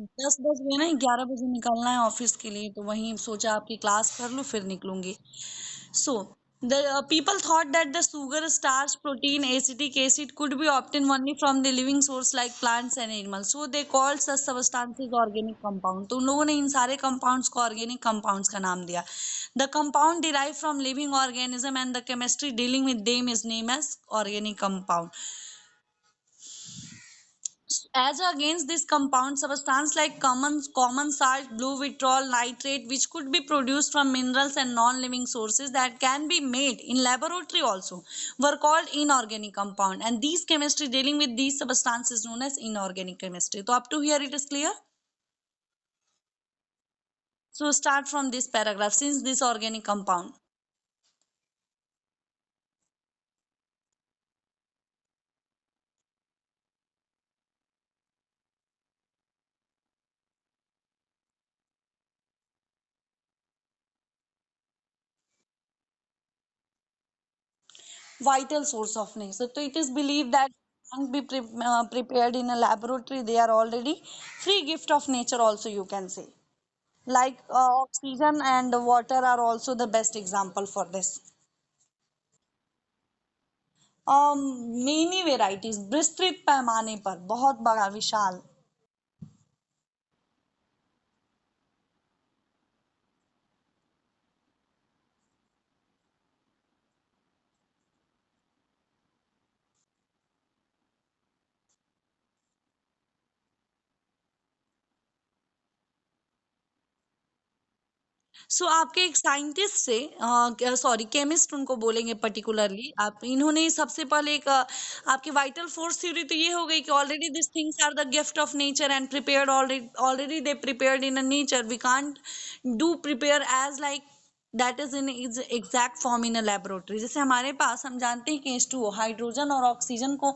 10 बज गए ना, 11 बजे निकलना है ऑफिस के लिए, तो वहीं सोचा आपकी क्लास कर लूँ फिर निकलूंगी। So, the people thought that the sugar, starch, protein, acetic acid could be obtained only from the living source like plants and animals. So they called such substances organic compound. तो उन लोगों ने इन सारे compounds को organic compounds का नाम दिया। The compound derived from living organism and the chemistry dealing with them is named as organic compound. As against this compound, substance like common salt, blue vitriol, nitrate, which could be produced from minerals and non-living sources that can be made in laboratory also, were called inorganic compound. And these chemistry dealing with these substances known as inorganic chemistry. So up to here it is clear. So start from this paragraph. Since this organic compound, vital source of nature. So it is believed that can be prepared in a laboratory. They are already free gift of nature. Also, you can say. Like oxygen and water are also the best example for this. Many varieties, विस्तृत पैमाने पर, बहुत बड़ा विशाल। सो आपके एक scientist से, sorry chemist उनको बोलेंगे पर्टिकुलरली, आप इन्होंने सबसे पहले एक आपकी वाइटल फोर्स थ्योरी तो ये हो गई कि already this things are the gift of nature and prepared already, already they prepared in a nature, we can't do prepare as like that is in is exact form in a laboratory. जैसे हमारे पास हम जानते हैं कि H2O hydrogen और oxygen को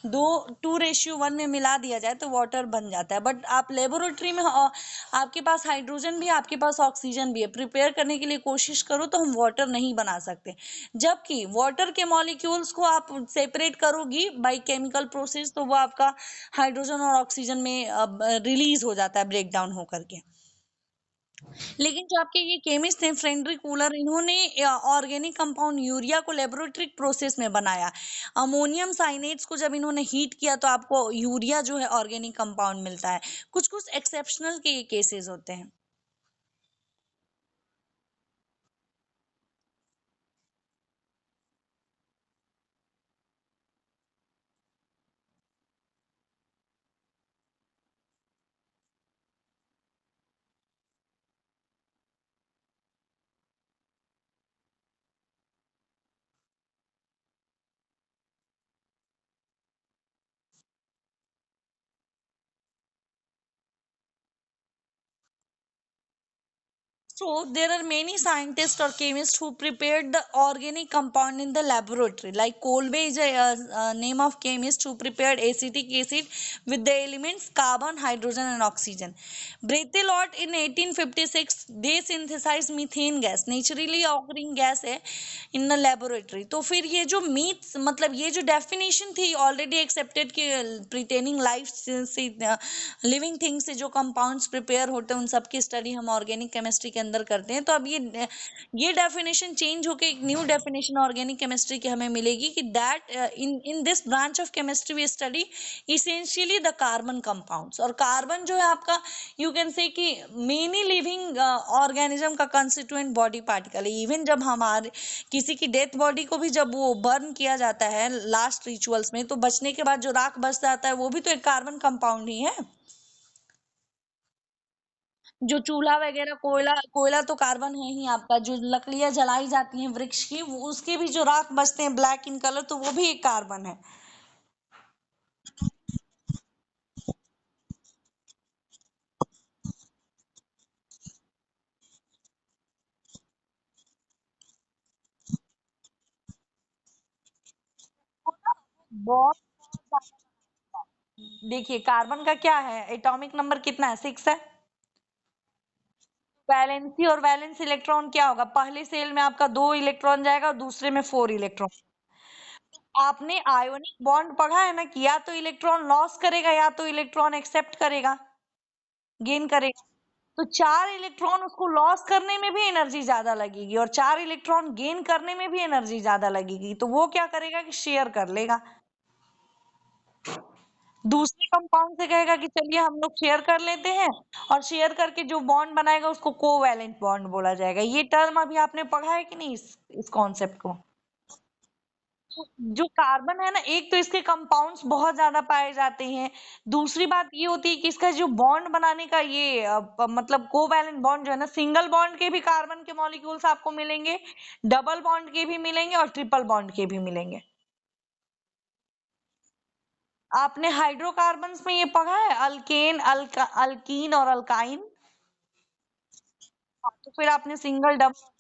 2:1 में मिला दिया जाए तो वाटर बन जाता है, बट आप लेबोरेटरी में आपके पास हाइड्रोजन भी है, आपके पास ऑक्सीजन भी है, प्रिपेयर करने के लिए कोशिश करो तो हम वाटर नहीं बना सकते। जबकि वाटर के मॉलिक्यूल्स को आप सेपरेट करोगी बाय केमिकल प्रोसेस तो वो आपका हाइड्रोजन और ऑक्सीजन में रिलीज हो जाता है ब्रेक डाउन होकर के। लेकिन जो आपके ये केमिस्ट हैं फ्रेडरिक कूलर, इन्होंने ऑर्गेनिक कंपाउंड यूरिया को लेबोरेटरी प्रोसेस में बनाया। अमोनियम साइनेट्स को जब इन्होंने हीट किया तो आपको यूरिया जो है ऑर्गेनिक कंपाउंड मिलता है। कुछ कुछ एक्सेप्शनल के ये केसेस होते हैं। So there are many scientists or chemists who prepared the organic compound in the laboratory. Like Kolbe is a name of chemist who prepared acetic acid with the elements carbon, hydrogen, and oxygen. Breithelot in 1856 they synthesized methane gas, naturally occurring gas है in the laboratory. तो फिर ये जो मीथ्स मतलब ये जो definition थी already accepted कि प्रिटेनिंग लाइफ से लिविंग थिंग्स से जो कंपाउंड्स प्रिपेयर होते हैं उन सब की स्टडी हम ऑर्गेनिक केमिस्ट्री के अंदर करते हैं। तो अब ये डेफिनेशन चेंज होके एक न्यू डेफिनेशन ऑर्गेनिक केमिस्ट्री की हमें मिलेगी कि that in in this branch of chemistry we study essentially the carbon compounds. और कार्बन जो है आपका you can say that many living organism का कंस्टिट्यूएंट बॉडी पार्टिकल है। इवन जब हमारे किसी की डेथ बॉडी को भी जब वो बर्न किया जाता है लास्ट रिचुअल्स में तो बचने के बाद जो राख बच जाता है वो भी तो एक कार्बन कंपाउंड ही है। जो चूल्हा वगैरह कोयला कोयला तो कार्बन है ही आपका, जो लकड़ियां जलाई जाती हैं वृक्ष की वो उसके भी जो राख बचते हैं ब्लैक इन कलर तो वो भी एक कार्बन है। बहुत देखिए कार्बन का क्या है एटॉमिक नंबर कितना है 6 है। वैलेंसी और वैलेंस इलेक्ट्रॉन क्या होगा, पहले सेल में आपका 2 इलेक्ट्रॉन जाएगा दूसरे में 4 इलेक्ट्रॉन। आपने आयोनिक बॉन्ड पढ़ा है ना कि या तो इलेक्ट्रॉन लॉस करेगा या तो इलेक्ट्रॉन एक्सेप्ट करेगा। गेन करेगा। तो 4 इलेक्ट्रॉन उसको लॉस करने में भी एनर्जी ज़्यादा लगेगी और 4 इलेक्ट्रॉन गेन करने में भी एनर्जी ज़्यादा लगेगी। तो वो क्या करेगा कि शेयर कर लेगा। दूसरे कंपाउंड से कहेगा कि चलिए हम लोग शेयर कर लेते हैं और शेयर करके जो बॉन्ड बनाएगा उसको कोवैलेंट बॉन्ड बोला जाएगा। ये टर्म अभी आपने पढ़ा है कि नहीं इस कॉन्सेप्ट को? जो कार्बन है ना, एक तो इसके कंपाउंड्स बहुत ज्यादा पाए जाते हैं। दूसरी बात ये होती है कि इसका जो बॉन्ड बनाने का ये मतलब कोवैलेंट बॉन्ड जो है ना, सिंगल बॉन्ड के भी कार्बन के मॉलिक्यूल्स आपको मिलेंगे, डबल बॉन्ड के भी मिलेंगे और ट्रिपल बॉन्ड के भी मिलेंगे। आपने हाइड्रोकार्बन्स में ये पढ़ा है, अल्केन, अल्कीन और अल्काइन। हाँ, तो फिर आपने सिंगल डबल।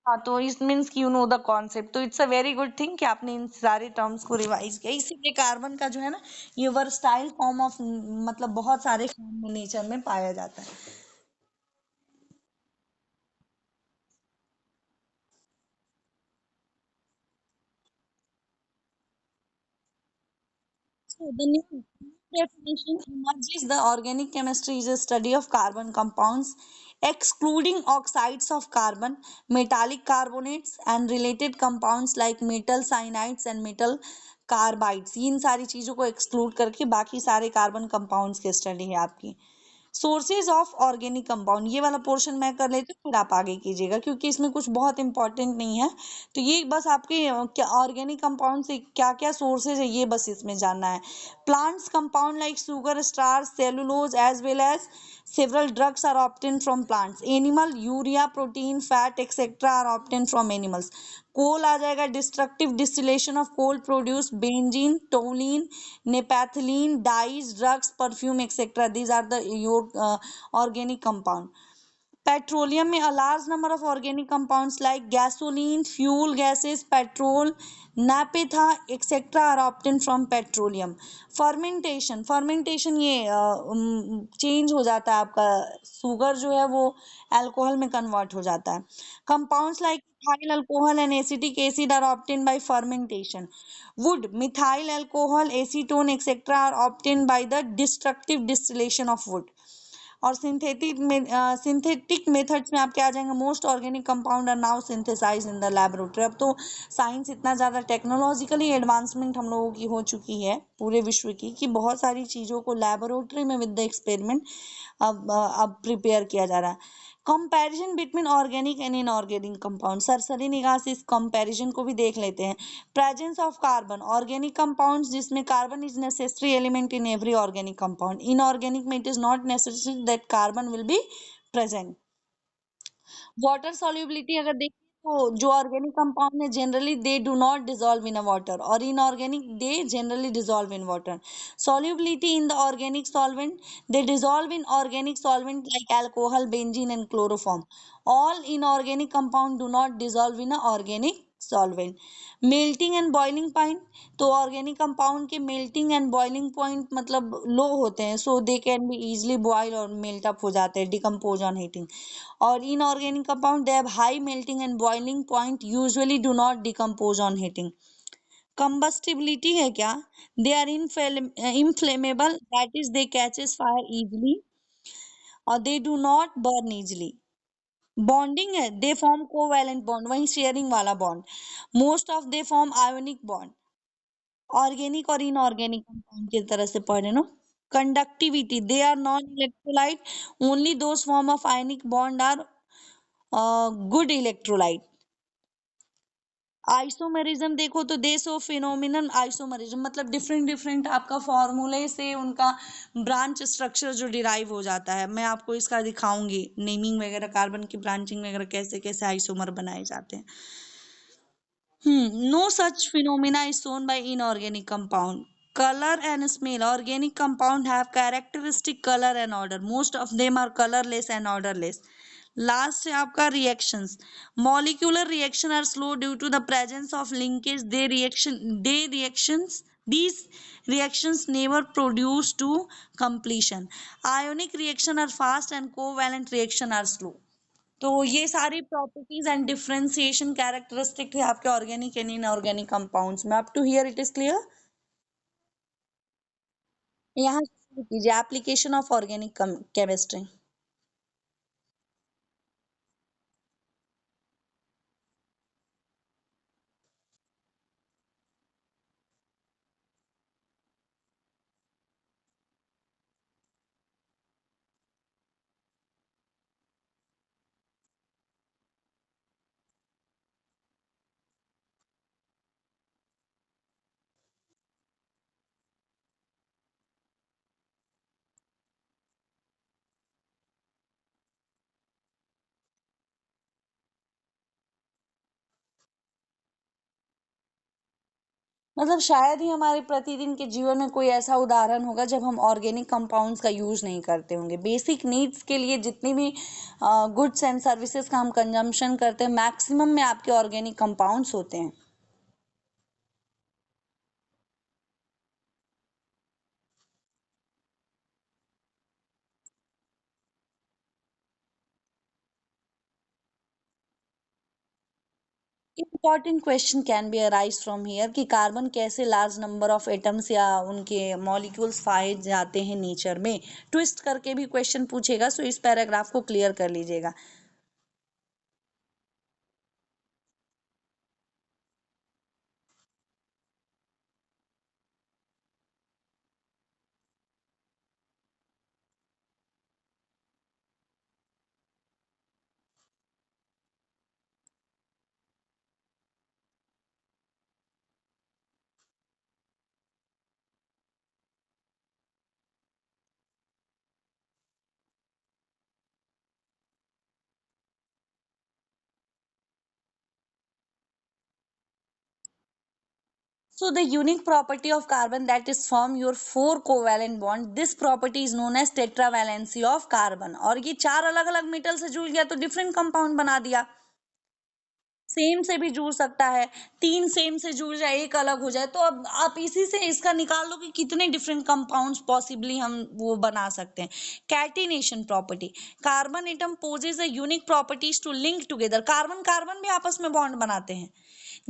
हाँ, तो इट मीन्स कि यू नो द कॉन्सेप्ट, तो it's a very good thing कि आपने इन सारे टर्म्स को रिवाइज किया। इसीलिए कार्बन का जो है ना, ये वर्सटाइल फॉर्म ऑफ, मतलब बहुत सारे फॉर्म में नेचर में पाया जाता है। So the new definition emerges: the organic chemistry is a study of carbon compounds, excluding oxides of carbon, metallic carbonates, and related compounds like metal cyanides and metal carbides. इन सारी चीजों को exclude करके बाकी सारे कार्बन कंपाउंड्स की study है आपकी। सोर्सेज ऑफ ऑर्गेनिक कंपाउंड, ये वाला पोर्शन मैं कर लेती हूँ, फिर आप आगे कीजिएगा क्योंकि इसमें कुछ बहुत इंपॉर्टेंट नहीं है। तो ये बस आपके क्या ऑर्गेनिक कंपाउंड से क्या क्या सोर्सेज है ये बस इसमें जानना है। Plants compound like sugar, starch, cellulose as well as several drugs are obtained from plants. Animal urea, protein, fat etc are obtained from animals. Coal आ जाएगा, destructive distillation of coal produce benzene, toluene, naphthalene, dyes, drugs, perfume etcetera, these are the your organic compound. Petroleum में a large number of organic compounds like gasoline, fuel gases, petrol, naphtha etc are obtained from petroleum. Fermentation ये change हो जाता है, आपका sugar जो है वो alcohol में कन्वर्ट हो जाता है। Compounds like methyl alcohol and acetic acid are obtain by fermentation. Wood, methyl alcohol, acetone etcetera are obtain by the destructive distillation of wood. और सिंथेटिक मेथड्स में आपके आ जाएंगे, most organic compound are now synthesise in the laboratory. अब तो science इतना ज़्यादा technologically advancement हम लोगों की हो चुकी है पूरे विश्व की, कि बहुत सारी चीज़ों को लैबोरेटरी में विद द एक्सपेरिमेंट अब प्रिपेयर किया जा रहा है। Comparison between organic and inorganic compound, सरसरी निगाह से इस कंपैरिजन को भी देख लेते हैं। Presence of carbon, organic compounds जिसमें carbon is necessary element in every organic compound. Inorganic में it is not necessary that carbon will be present. Water solubility अगर देखें तो जो ऑर्गेनिक कंपाउंड है generally they do not dissolve in a water, और inorganic they generally dissolve in water. Solubility in the organic solvent, they dissolve in organic solvent like alcohol, benzene and chloroform. All inorganic compound do not dissolve in a organic solvent. Melting and boiling point, तो organic compound के melting and boiling point मतलब low होते हैं, so they can be easily boil और melt up हो जाते हैं, decompose on heating. और inorganic compound they have high melting and boiling point, usually do not decompose on heating. Combustibility है क्या, they are inflammable, that is they catches fire easily और they do not burn easily. Bonding है, they form covalent bond, वही sharing वाला bond. Most of they form ionic bond. Organic और inorganic compound की तरह से पढ़े नो। Conductivity, they are non electrolyte, only those form of ionic bond are good electrolyte. Isomerism देखो तो दे शो फिनोमिनन आइसोमेरिज्म, मतलब डिफरेंट डिफरेंट आपका फॉर्मूले से उनका ब्रांच स्ट्रक्चर जो डिराइव हो जाता है। मैं आपको इसका दिखाऊंगी नेमिंग वगैरह, कार्बन की ब्रांचिंग वगैरह कैसे कैसे आइसोमर बनाए जाते हैं। No such phenomena is shown by inorganic compound. Color and smell. Organic compound have characteristic color and odor. Most of them are colorless and odorless. Last है आपका reactions. Molecular reaction are slow due to the presence of linkage. These reactions never produce to completion. Ionic reaction are fast and covalent reaction are slow. तो ये सारी properties and differentiation characteristic है आपके organic and inorganic compounds में। Up to here it is clear. यहाँ कीजिए application of organic chemistry. मतलब शायद ही हमारे प्रतिदिन के जीवन में कोई ऐसा उदाहरण होगा जब हम ऑर्गेनिक कंपाउंड्स का यूज नहीं करते होंगे। बेसिक नीड्स के लिए जितनी भी गुड्स एंड सर्विसेज का हम कंजम्पशन करते हैं, मैक्सिमम में आपके ऑर्गेनिक कंपाउंड्स होते हैं। Important question can be arise from here कि कार्बन कैसे लार्ज नंबर ऑफ एटम्स या उनके मॉलिक्यूल्स पाए जाते हैं नेचर में। ट्विस्ट करके भी क्वेश्चन पूछेगा, सो इस पैराग्राफ को क्लियर कर लीजिएगा। So the unique property of carbon that is form your four covalent bond. This property is known as tetravalency of carbon. और ये चार अलग अलग मेटल से जुड़ गया तो डिफरेंट कंपाउंड बना दिया। सेम से भी जुड़ सकता है, तीन सेम से जुड़ जाए एक अलग हो जाए, तो अब आप इसी से इसका निकाल लो कि कितने डिफरेंट कंपाउंड्स पॉसिबली हम वो बना सकते हैं। Catenation property, carbon atom possesses a unique properties to link together. Carbon carbon भी आपस में बॉन्ड बनाते हैं।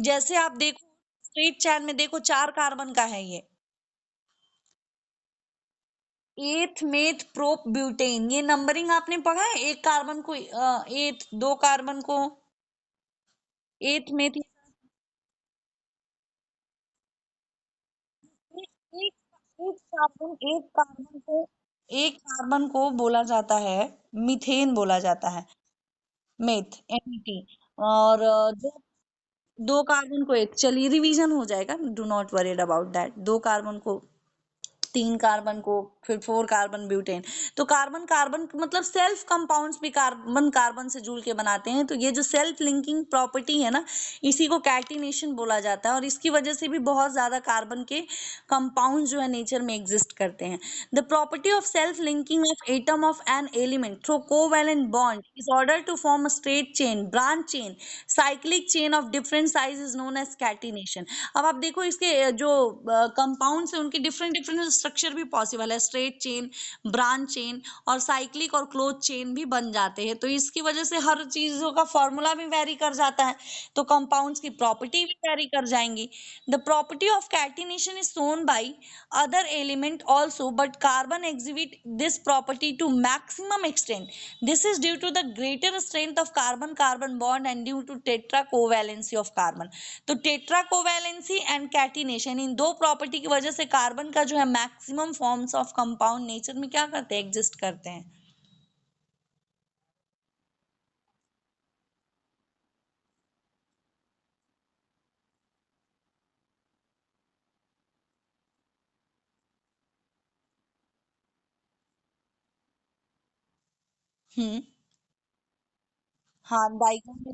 जैसे आप देखो स्ट्रेट चैन में देखो चार कार्बन का है ये। एथ मेथ प्रोप ब्यूटेन, ये नंबरिंग आपने पढ़ा है? एक कार्बन को एथ, दो कार्बन को एथ मेथ। एक एक कार्बन को बोला जाता है मीथेन बोला जाता है। Meth, M E T. और दो कार्बन को एक, चलिए रिवीजन हो जाएगा, do not worried about that. दो कार्बन को, तीन कार्बन को, फिर फोर कार्बन ब्यूटेन। तो कार्बन कार्बन मतलब सेल्फ कंपाउंड्स भी कार्बन कार्बन से जुड़ के बनाते हैं। तो ये जो सेल्फ लिंकिंग प्रॉपर्टी है ना, इसी को कैटिनेशन बोला जाता है, और इसकी वजह से भी बहुत ज्यादा कार्बन के कंपाउंड जो है नेचर में एग्जिस्ट करते हैं। The property of self linking of atom of an element through covalent bond is order to form a straight chain, branch chain, cyclic chain of different size is known as catenation. अब आप देखो इसके जो compounds है उनके different different structure भी possible है। Straight chain, branch chain और साइक्लिक और क्लोज चेन भी बन जाते हैं। तो इसकी वजह से हर चीजों का फॉर्मूला भी वेरी कर जाता है, तो कंपाउंड्स की प्रॉपर्टी भी वेरी कर जाएंगी। The property of catenation is shown by other element also, but carbon exhibit this property to maximum extent. This is due to the greater strength of carbon carbon bond and due to tetra covalency of carbon. तो tetra covalency and catenation, इन दो property की वजह से carbon का जो है maximum forms of compound nature में क्या करते हैं, एग्जिस्ट करते हैं। हम्म। हाँ, डाइग्राम में